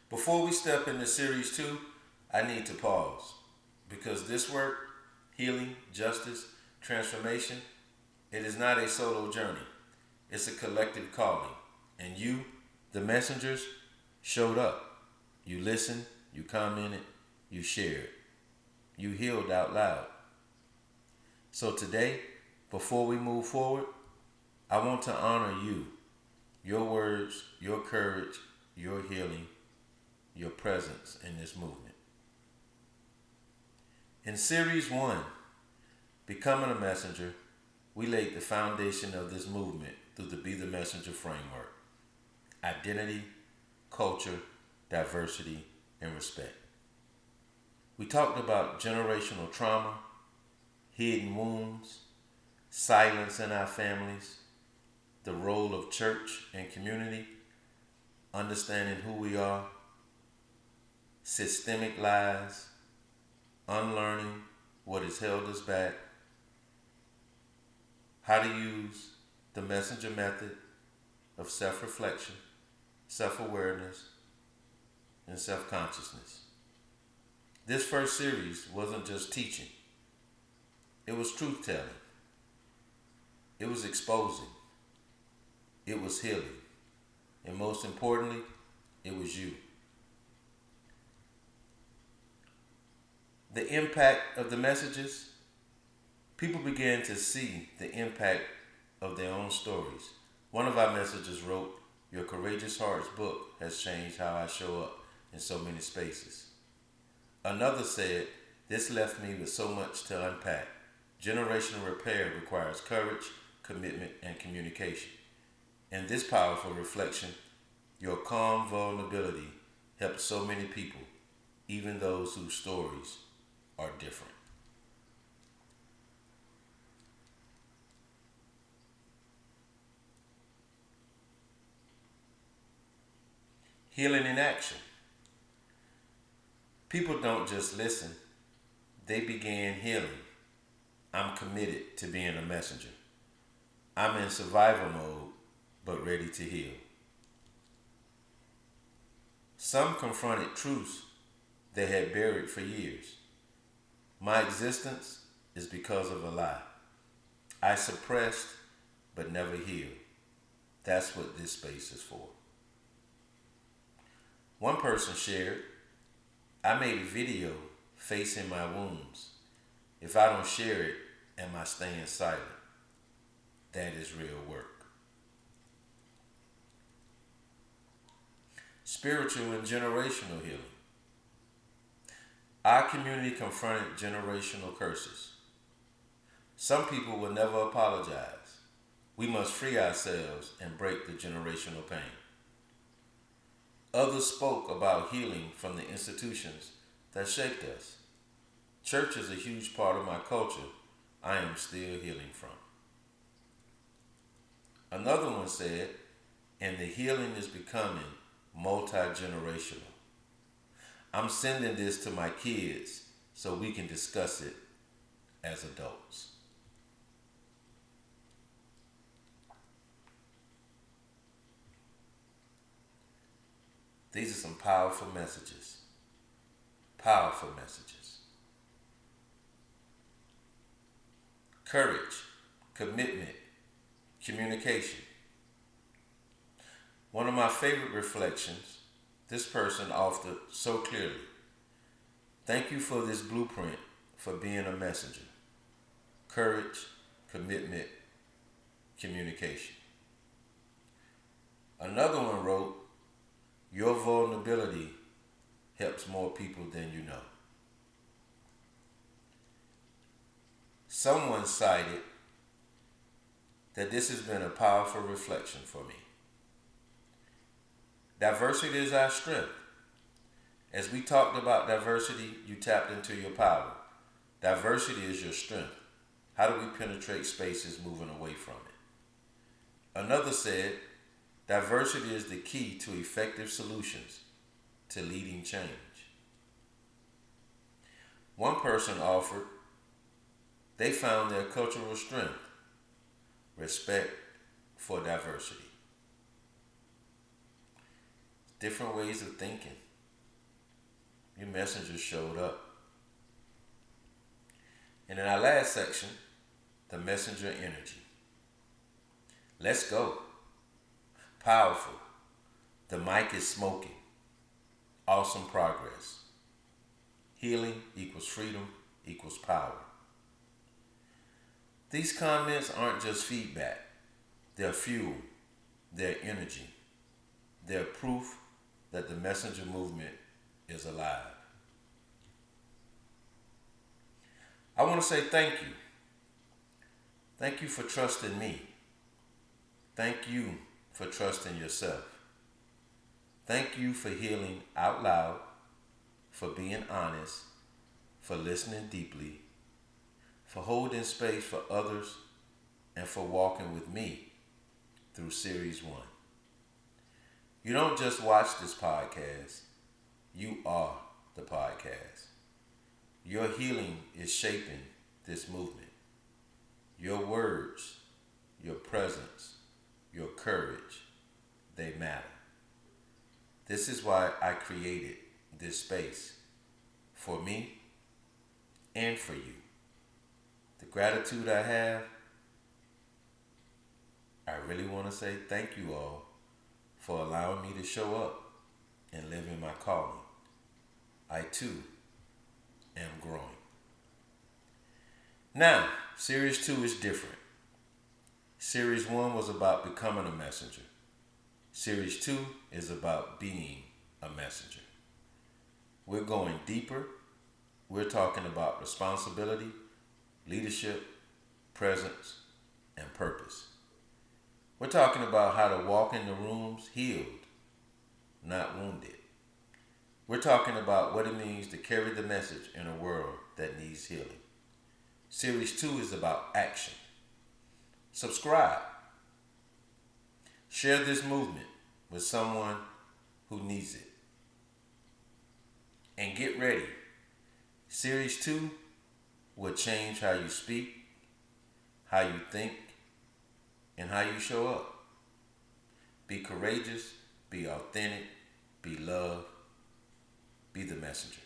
Before we step into series 2, I need to pause because this work, healing, justice, transformation, it is not a solo journey. It's a collective calling. And you, the messengers, showed up. You listened, you commented, you shared, you healed out loud. So today, before we move forward, I want to honor you, your words, your courage, your healing, your presence in this movement. In Series 1, Becoming a Messenger, we laid the foundation of this movement through the Be the Messenger framework: identity, culture, diversity, and respect. We talked about generational trauma, hidden wounds, silence in our families, the role of church and community, understanding who we are, systemic lies, unlearning what has held us back, how to use the messenger method of self-reflection, self-awareness, and self-consciousness. This first series wasn't just teaching. It was truth-telling. It was exposing. It was healing. And most importantly, it was you. The impact of the messages, people began to see the impact of their own stories. One of our messages wrote, "Your Courageous Hearts book has changed how I show up in so many spaces." Another said, "This left me with so much to unpack. Generational repair requires courage, commitment, and communication." In this powerful reflection, your calm vulnerability helped so many people, even those whose stories are different. Healing in action. People don't just listen, they began healing. I'm committed to being a messenger. I'm in survival mode, but ready to heal. Some confronted truths they had buried for years. My existence is because of a lie. I suppressed, but never healed. That's what this space is for. One person shared, "I made a video facing my wounds. If I don't share it, am I staying silent?" That is real work. Spiritual and generational healing. Our community confronted generational curses. Some people will never apologize. We must free ourselves and break the generational pain. Others spoke about healing from the institutions that shaped us. Church is a huge part of my culture I am still healing from. Another one said, "And the healing is becoming multi-generational. I'm sending this to my kids so we can discuss it as adults." These are some powerful messages. Powerful messages. Courage, commitment, communication. One of my favorite reflections, this person authored so clearly: "Thank you for this blueprint for being a messenger. Courage, commitment, communication." Another one wrote, "Your vulnerability helps more people than you know." Someone cited that this has been a powerful reflection for me. Diversity is our strength. As we talked about diversity, you tapped into your power. Diversity is your strength. How do we penetrate spaces moving away from it? Another said, "Diversity is the key to effective solutions to leading change." One person offered, they found their cultural strength: respect for diversity. Different ways of thinking, Your messenger showed up. And in our last section, the messenger energy. Let's go. Powerful. The mic is smoking. Awesome progress. Healing equals freedom equals power. These comments aren't just feedback. They're fuel. They're energy. They're proof that the messenger movement is alive. I want to say thank you. Thank you for trusting me. Thank you for trusting yourself. Thank you for healing out loud, for being honest, for listening deeply, for holding space for others, and for walking with me through Series 1. You don't just watch this podcast, you are the podcast. Your healing is shaping this movement. Your words, your presence, your courage, they matter. This is why I created this space, for me and for you. The gratitude I have, I really want to say thank you all for allowing me to show up and live in my calling. I too am growing. Now, Series 2 is different. Series 1 was about becoming a messenger. Series 2 is about being a messenger. We're going deeper. We're talking about responsibility, leadership, presence, and purpose. We're talking about how to walk in the rooms healed, not wounded. We're talking about what it means to carry the message in a world that needs healing. Series 2 is about action. Subscribe. Share this movement with someone who needs it. And get ready. Series 2 will change how you speak, how you think, and how you show up. Be courageous, be authentic, be love, be the messenger.